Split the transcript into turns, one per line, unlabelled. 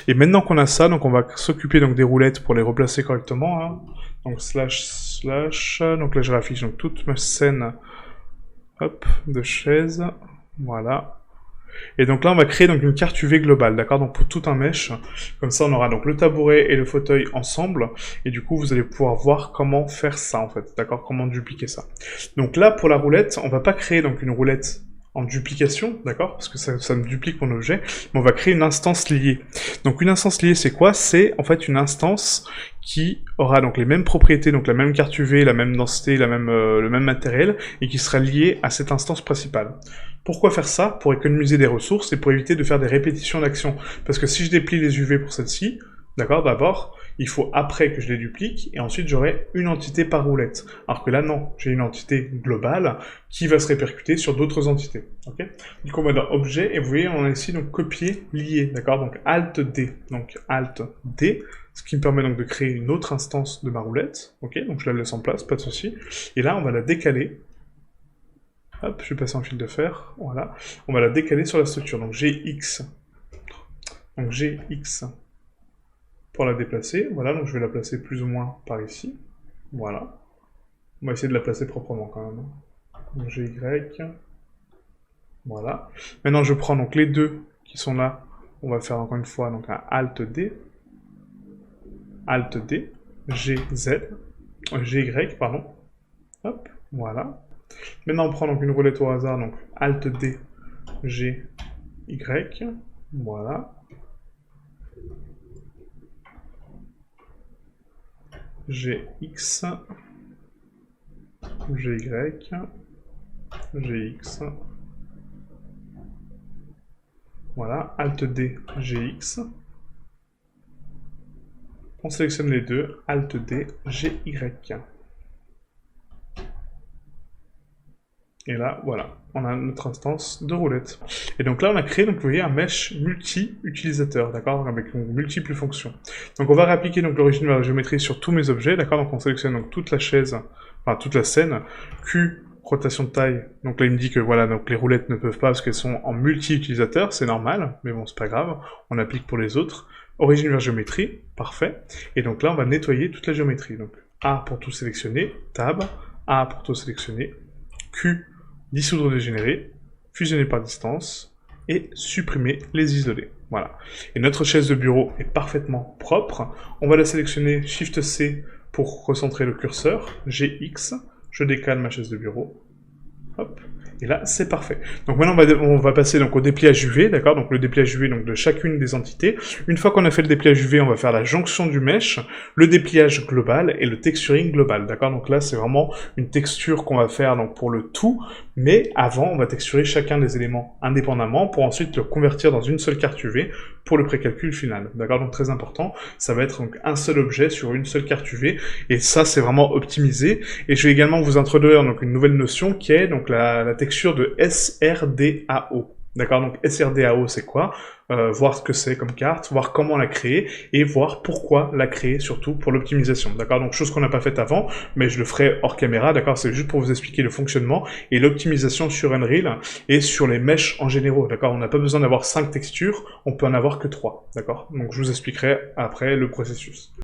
Et maintenant qu'on a ça, donc on va s'occuper donc des roulettes pour les replacer correctement, hein. Donc slash, donc là je réaffiche donc toute ma scène, hop, de chaise, voilà. Et donc là, on va créer donc une carte UV globale, d'accord? Donc pour tout un mesh, comme ça, on aura donc le tabouret et le fauteuil ensemble, et du coup, vous allez pouvoir voir comment faire ça, en fait, d'accord? Comment dupliquer ça. Donc là, pour la roulette, on va pas créer donc une roulette en duplication, d'accord? Parce que ça me duplique mon objet, mais on va créer une instance liée. Donc une instance liée, c'est quoi? C'est en fait une instance qui aura donc les mêmes propriétés, donc la même carte UV, la même densité, le même matériel, et qui sera liée à cette instance principale. Pourquoi faire ça? Pour économiser des ressources et pour éviter de faire des répétitions d'actions. Parce que si je déplie les UV pour celle-ci, d'accord, d'abord, il faut après que je les duplique, et ensuite j'aurai une entité par roulette. Alors que là, non, j'ai une entité globale qui va se répercuter sur d'autres entités. Ok, du coup, on va dans Objet, et vous voyez, on a ici donc copier, lier, d'accord? Donc Alt-D, donc Alt-D, ce qui me permet donc de créer une autre instance de ma roulette. Ok, donc je la laisse en place, pas de souci. Et là, on va la décaler. Hop, je vais passer en fil de fer, voilà. On va la décaler sur la structure, donc GX. Donc GX pour la déplacer, voilà, donc je vais la placer plus ou moins par ici. Voilà. On va essayer de la placer proprement quand même. Donc GY. Voilà. Maintenant je prends donc les deux qui sont là. On va faire encore une fois donc un Alt-D. Alt-D. GZ. GY, pardon. Hop, voilà. Maintenant, on prend donc une roulette au hasard, donc Alt-D, G, Y, voilà. GX, GY, GX, voilà, Alt-D, GX. On sélectionne les deux, Alt-D, GY. Et là, voilà, on a notre instance de roulette. Et donc là, on a créé, donc vous voyez, un mesh multi-utilisateur, d'accord, avec multiples fonctions. Donc on va réappliquer donc l'origine de la géométrie sur tous mes objets, d'accord, donc on sélectionne donc toute la chaise, enfin toute la scène, Q, rotation de taille, donc là il me dit que voilà, donc les roulettes ne peuvent pas parce qu'elles sont en multi-utilisateur, c'est normal, mais bon, c'est pas grave, on applique pour les autres. Origine vers géométrie, parfait. Et donc là, on va nettoyer toute la géométrie. Donc A pour tout sélectionner, Tab, A pour tout sélectionner, Q, dissoudre dégénérer, fusionner par distance, et supprimer les isolés. Voilà. Et notre chaise de bureau est parfaitement propre. On va la sélectionner Shift-C pour recentrer le curseur, GX, je décale ma chaise de bureau, hop, et là, c'est parfait. Donc maintenant, on va passer donc au dépliage UV, d'accord? Donc le dépliage UV donc, de chacune des entités. Une fois qu'on a fait le dépliage UV, on va faire la jonction du mesh, le dépliage global et le texturing global, d'accord? Donc là, c'est vraiment une texture qu'on va faire donc, pour le tout, mais avant, on va texturer chacun des éléments indépendamment pour ensuite le convertir dans une seule carte UV pour le précalcul final, d'accord? Donc très important, ça va être donc un seul objet sur une seule carte UV, et ça, c'est vraiment optimisé. Et je vais également vous introduire donc une nouvelle notion qui est donc la texture de SRDAO. D'accord, donc SRDAO c'est quoi? Voir ce que c'est comme carte, voir comment la créer, et voir pourquoi la créer, surtout pour l'optimisation. D'accord, donc chose qu'on n'a pas faite avant, mais je le ferai hors caméra, d'accord, c'est juste pour vous expliquer le fonctionnement et l'optimisation sur Unreal et sur les meshes en général, d'accord, on n'a pas besoin d'avoir 5 textures, on peut en avoir que 3, d'accord, donc je vous expliquerai après le processus.